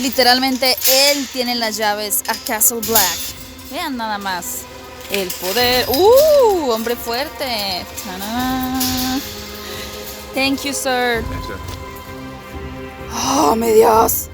Literalmente él tiene las llaves a Castle Black. Vean nada más el poder. Hombre fuerte. ¡Tarán! Thank you, sir. ¡Oh, mi Dios!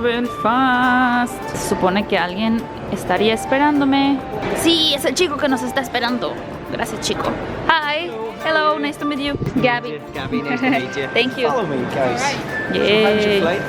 Belfast. Se supone que alguien estaría esperándome. Sí, es el chico que nos está esperando. Gracias, chico. Hi. Hello, nice to meet you. Gabby. Gabby, nice to meet you. Thank you. Follow me, guys. Right. So how's your flight?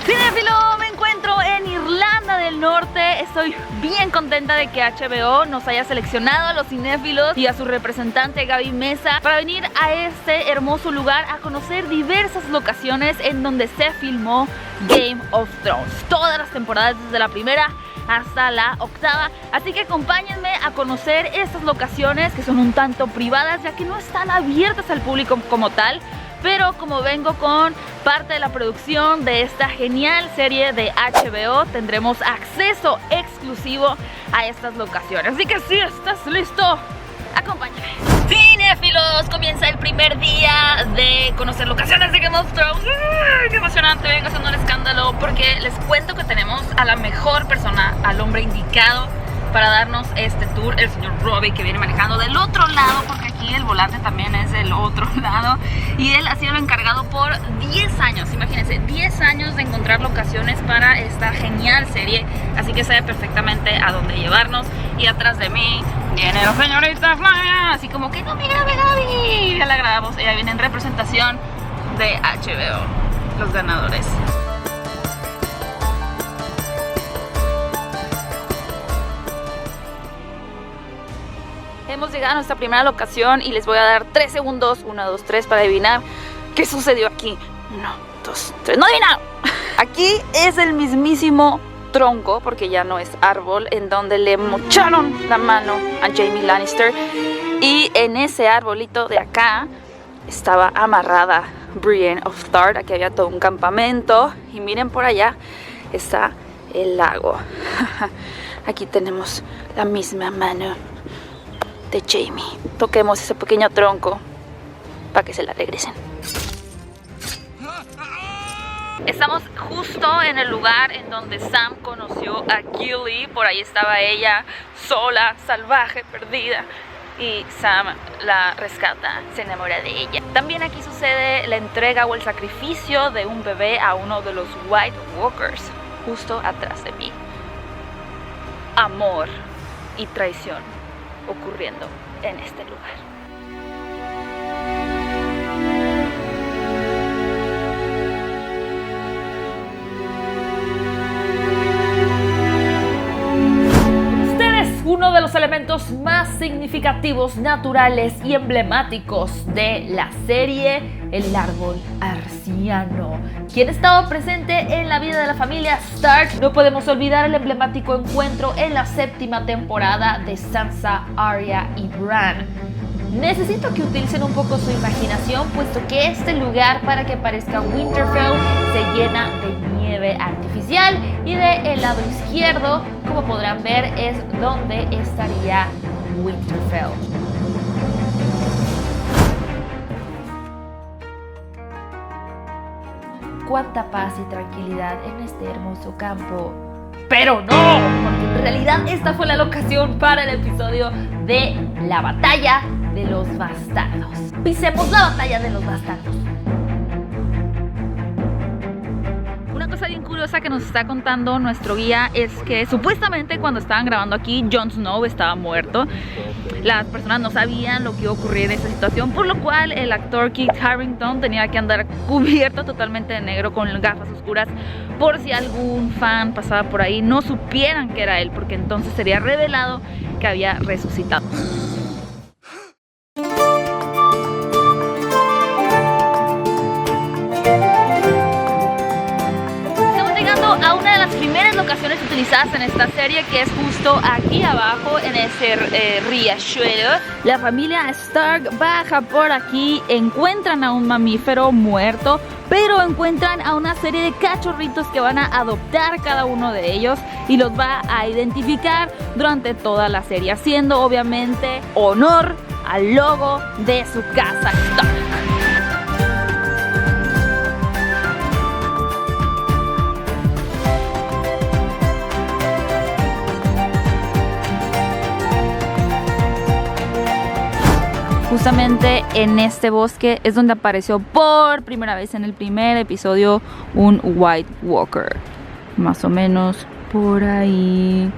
Cinéfilo, me encuentro en Irlanda del Norte. Estoy bien contenta de que HBO nos haya seleccionado a los cinéfilos y a su representante Gaby Mesa para venir a este hermoso lugar a conocer diversas locaciones en donde se filmó Game of Thrones. Todas las temporadas, desde la primera hasta la octava. Así que acompáñenme a conocer estas locaciones que son un tanto privadas, ya que no están abiertas al público como tal. Pero como vengo con parte de la producción de esta genial serie de HBO, tendremos acceso exclusivo a estas locaciones. Así que si estás listo, acompáñame. Cinéfilos, comienza el primer día de conocer locaciones de Game of Thrones. ¡Qué emocionante! Vengo haciendo un escándalo porque les cuento que tenemos a la mejor persona, al hombre indicado para darnos este tour, el señor Robbie, que viene manejando del otro lado, porque aquí el volante también es del otro lado, y él ha sido el encargado por 10 años, imagínense, 10 años de encontrar locaciones para esta genial serie, así que sabe perfectamente a dónde llevarnos. Y atrás de mí viene la señorita Flavia, así como que no me grabe Gaby, ya la grabamos. Ella viene en representación de HBO, los ganadores. Hemos llegado a nuestra primera locación y les voy a dar 3 segundos, 1, 2, 3, para adivinar qué sucedió aquí. 1, 2, 3, ¡no adivinaron! Aquí es el mismísimo tronco, porque ya no es árbol, en donde le mocharon la mano a Jaime Lannister. Y en ese arbolito de acá estaba amarrada Brienne of Tarth. Aquí había todo un campamento. Y miren, por allá está el lago. Aquí tenemos la misma mano de Jaime. Toquemos ese pequeño tronco para que se la regresen. Estamos justo en el lugar en donde Sam conoció a Gilly. Por ahí estaba ella, sola, salvaje, perdida, y Sam la rescata, se enamora de ella. También aquí sucede la entrega o el sacrificio de un bebé a uno de los White Walkers, justo atrás de mí. Amor y traición ocurriendo en este lugar. Uno de los elementos más significativos, naturales y emblemáticos de la serie, el árbol arciano, quien estaba presente en la vida de la familia Stark. No podemos olvidar el emblemático encuentro en la 7ª temporada de Sansa, Arya y Bran. Necesito que utilicen un poco su imaginación, puesto que este lugar, para que parezca Winterfell, se llena de nieve artificial, y del lado izquierdo, como podrán ver, es donde estaría Winterfell. Cuánta paz y tranquilidad en este hermoso campo. Pero no, porque en realidad esta fue la locación para el episodio de la batalla de los bastardos. Pisemos la batalla de los bastardos. Una cosa bien curiosa que nos está contando nuestro guía es que supuestamente cuando estaban grabando aquí, Jon Snow estaba muerto. Las personas no sabían lo que iba a ocurrir en esa situación, por lo cual el actor Kit Harington tenía que andar cubierto totalmente de negro con gafas oscuras, por si algún fan pasaba por ahí no supieran que era él, porque entonces sería revelado que había resucitado. locaciones utilizadas en esta serie, que es justo aquí abajo en ese riachuelo. La familia Stark baja por aquí, encuentran a un mamífero muerto, pero encuentran a una serie de cachorritos que van a adoptar cada uno de ellos y los va a identificar durante toda la serie, haciendo obviamente honor al logo de su casa Stark. Justamente en este bosque es donde apareció por primera vez en el primer episodio un White Walker. Más o menos por ahí.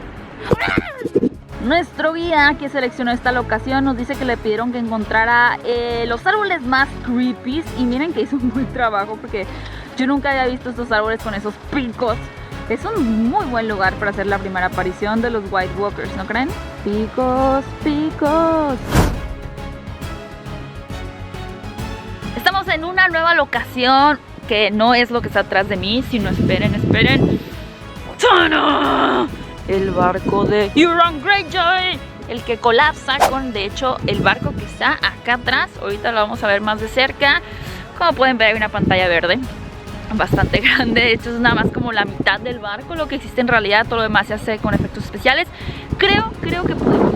Nuestro guía que seleccionó esta locación nos dice que le pidieron que encontrara los árboles más creepy. Y miren que hizo un buen trabajo, porque yo nunca había visto estos árboles con esos picos. Es un muy buen lugar para hacer la primera aparición de los White Walkers, ¿no creen? Picos, picos. Estamos en una nueva locación que no es lo que está atrás de mí, sino esperen. ¡Tana! El barco de Euron Greyjoy, el que colapsa con, de hecho, el barco que está acá atrás. Ahorita lo vamos a ver más de cerca. Como pueden ver, hay una pantalla verde bastante grande. De hecho, es nada más como la mitad del barco lo que existe en realidad. Todo lo demás se hace con efectos especiales. Creo que podemos.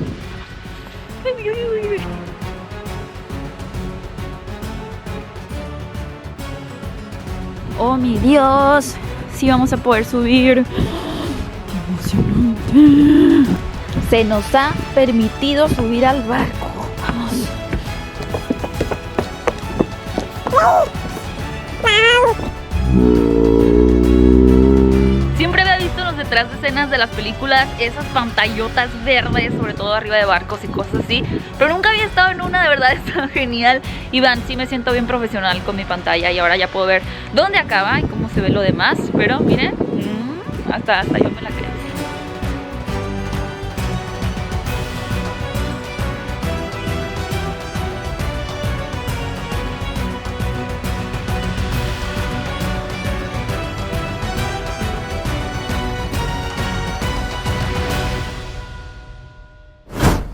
Oh mi Dios, sí vamos a poder subir. ¡Qué emocionante! Se nos ha permitido subir al barco. Vamos. Siempre había visto en los detrás de escenas de las películas esas pantallotas verdes, sobre todo arriba de barcos y cosas así, pero nunca había estado en una. De verdad está genial. Y van, sí me siento bien profesional con mi pantalla y ahora ya puedo ver dónde acaba y cómo se ve lo demás. Pero miren, hasta yo me la creo.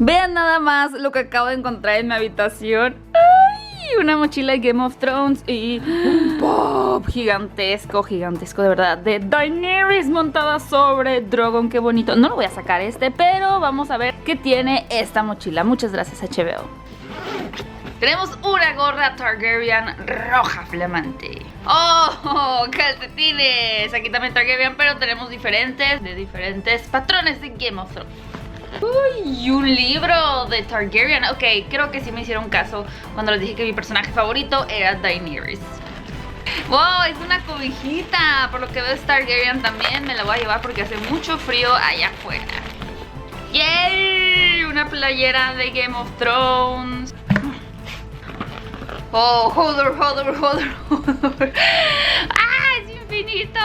Vean nada más lo que acabo de encontrar en mi habitación. ¡Ay! Una mochila de Game of Thrones y un pop gigantesco, de verdad, de Daenerys montada sobre Drogon. ¡Qué bonito! No lo voy a sacar pero vamos a ver qué tiene esta mochila. Muchas gracias, HBO. Tenemos una gorra Targaryen roja flamante. ¡Oh! ¡Calcetines! Aquí también Targaryen, pero tenemos diferentes patrones de Game of Thrones. Uy, un libro de Targaryen. Ok, creo que sí me hicieron caso cuando les dije que mi personaje favorito era Daenerys. Wow, es una cobijita. Por lo que veo es Targaryen también. Me la voy a llevar porque hace mucho frío allá afuera. ¡Yay! Una playera de Game of Thrones. Oh, holder. ¡Ah, es infinito!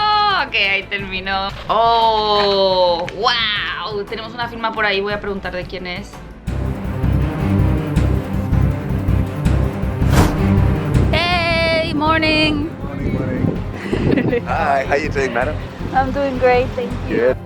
Ok, ahí terminó. Oh, wow. Tenemos una firma por ahí. Voy a preguntar de quién es. Hey, morning. Morning. Hi, how you doing, madam? I'm doing great, thank you. Good.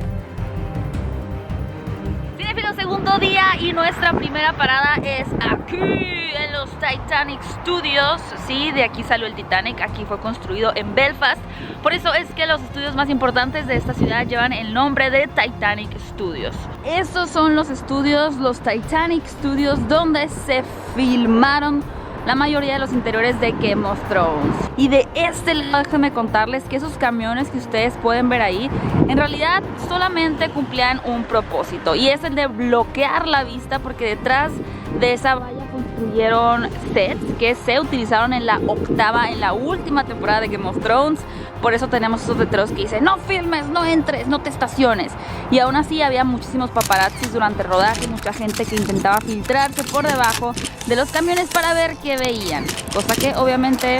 Cinéfilos, segundo día y nuestra primera parada es aquí en los Titanic Studios. Sí, de aquí salió el Titanic, aquí fue construido en Belfast. Por eso es que los estudios más importantes de esta ciudad llevan el nombre de Titanic Studios. Estos son los estudios, los Titanic Studios, donde se filmaron la mayoría de los interiores de Game of Thrones. Y de este lado, déjenme contarles que esos camiones que ustedes pueden ver ahí, en realidad solamente cumplían un propósito, y es el de bloquear la vista, porque detrás de esa valla construyeron sets que se utilizaron en la última temporada de Game of Thrones. Por eso tenemos esos letreros que dicen: no filmes, no entres, no te estaciones. Y aún así había muchísimos paparazzis durante el rodaje, mucha gente que intentaba filtrarse por debajo de los camiones para ver qué veían, cosa que obviamente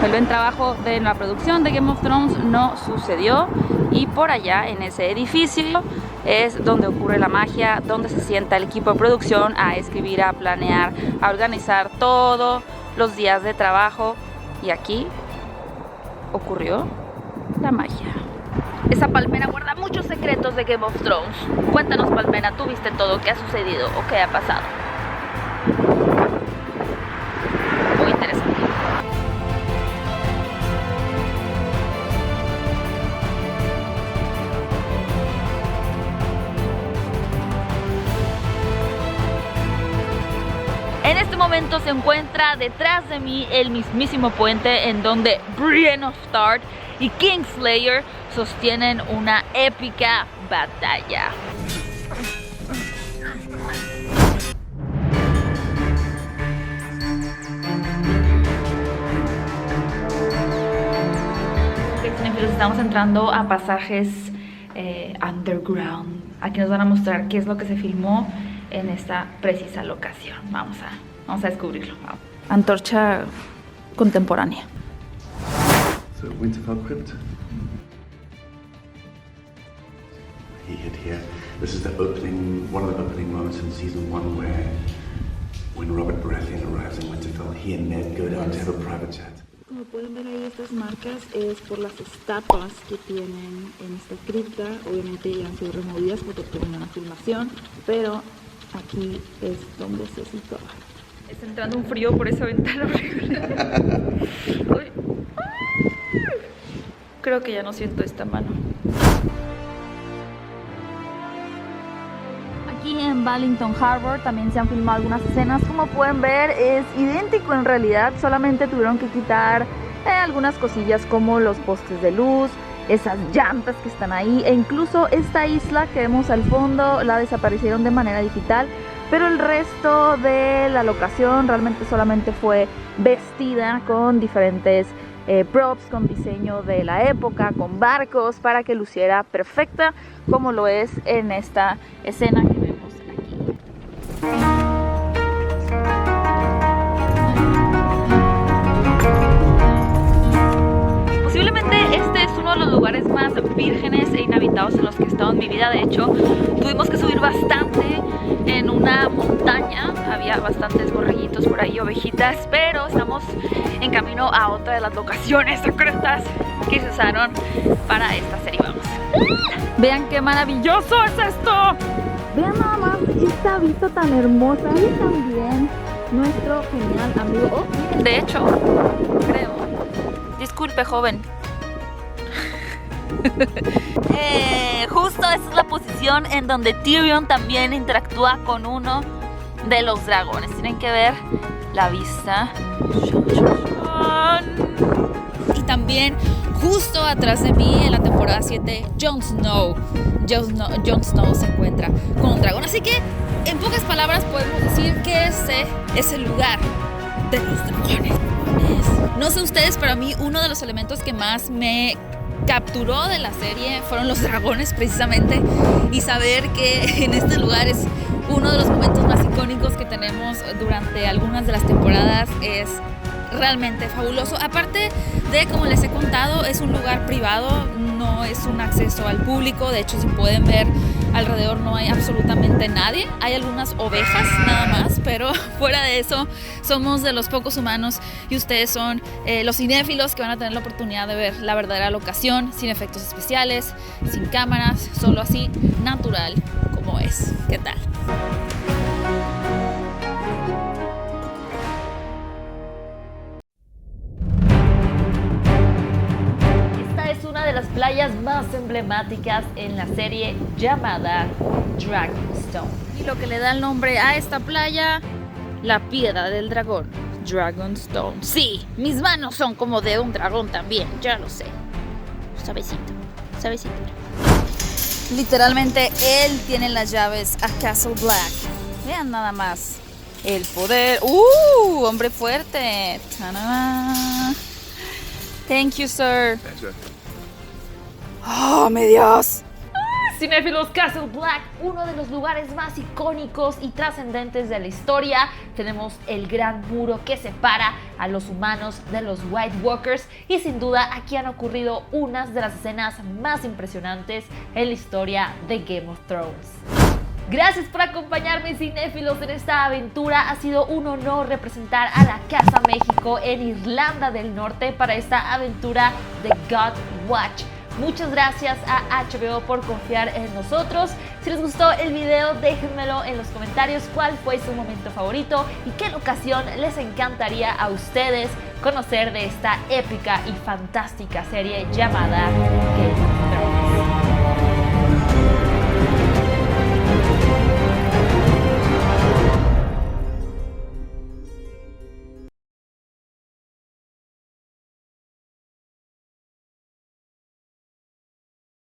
el buen trabajo de la producción de Game of Thrones no sucedió. Y por allá en ese edificio es donde ocurre la magia, donde se sienta el equipo de producción a escribir, a planear, a organizar todos los días de trabajo. Y aquí ocurrió la magia. Esa palmera guarda muchos secretos de Game of Thrones. Cuéntanos, Palmera, ¿tú viste todo? ¿Qué ha sucedido o qué ha pasado? Muy interesante. En este momento se encuentra detrás de mí el mismísimo puente en donde Brienne of Tarth y Kingslayer sostienen una épica batalla. Estamos entrando a pasajes underground. Aquí nos van a mostrar qué es lo que se filmó en esta precisa locación. Vamos a descubrirlo. Vamos. Antorcha contemporánea. So, Winterfell Crypt. He hid here. This is one of the opening moments in season 1 where, when Robert Baratheon arrives in Winterfell, he and Ned go down to have a private chat. Como pueden ver ahí, estas marcas es por las estatuas que tienen en esta cripta. Obviamente ya han sido removidas porque tuvieron una filmación, pero aquí es donde se situaba. Está entrando un frío por esa ventana horrible. Creo que ya no siento esta mano. Aquí en Ballington Harbour también se han filmado algunas escenas. Como pueden ver, es idéntico en realidad, solamente tuvieron que quitar algunas cosillas como los postes de luz, esas llantas que están ahí, e incluso esta isla que vemos al fondo la desaparecieron de manera digital, pero el resto de la locación realmente solamente fue vestida con diferentes props, con diseño de la época, con barcos, para que luciera perfecta como lo es en esta escena que vemos aquí. Posiblemente este es uno de los lugares más vírgenes e inhabitados en los que he estado en mi vida. De hecho, tuvimos que subir bastante en una montaña. Había bastantes borreguitos por ahí, ovejitas, pero estamos en camino a otra de las locaciones secretas que se usaron para esta serie. Vamos. Vean qué maravilloso es esto. Vean nada más esta vista tan hermosa y también nuestro genial amigo. De hecho, creo. Disculpe, joven. Justo esa es la posición en donde Tyrion también interactúa con uno de los dragones. Tienen que ver la vista. Y también justo atrás de mí en la temporada 7, Jon Snow se encuentra con un dragón. Así que en pocas palabras podemos decir que ese es el lugar de los dragones. No sé ustedes, pero a mí uno de los elementos que más me capturó de la serie fueron los dragones, precisamente, y saber que en este lugar es uno de los momentos más icónicos que tenemos durante algunas de las temporadas. Es realmente fabuloso. Aparte de, como les he contado, es un lugar privado, no es un acceso al público. De hecho, si pueden ver alrededor no hay absolutamente nadie. Hay algunas ovejas nada más, pero fuera de eso somos de los pocos humanos y ustedes son los cinéfilos que van a tener la oportunidad de ver la verdadera locación, sin efectos especiales, sin cámaras, solo así, natural como es. ¿Qué tal? De las playas más emblemáticas en la serie, llamada Dragonstone. Y lo que le da el nombre a esta playa, la piedra del dragón, Dragonstone. Sí, mis manos son como de un dragón también, ya lo sé. Suavecito, suavecito. Literalmente él tiene las llaves a Castle Black. Vean nada más el poder. Hombre fuerte. ¡Tarán! Thank you, sir. ¡Oh, mi Dios! Cinéfilos, Castle Black, uno de los lugares más icónicos y trascendentes de la historia. Tenemos el gran muro que separa a los humanos de los White Walkers y sin duda aquí han ocurrido unas de las escenas más impresionantes en la historia de Game of Thrones. Gracias por acompañarme, cinéfilos, en esta aventura. Ha sido un honor representar a la Casa México en Irlanda del Norte para esta aventura de God Watch. Muchas gracias a HBO por confiar en nosotros. Si les gustó el video, déjenmelo en los comentarios cuál fue su momento favorito y qué locación les encantaría a ustedes conocer de esta épica y fantástica serie llamada Game of Thrones.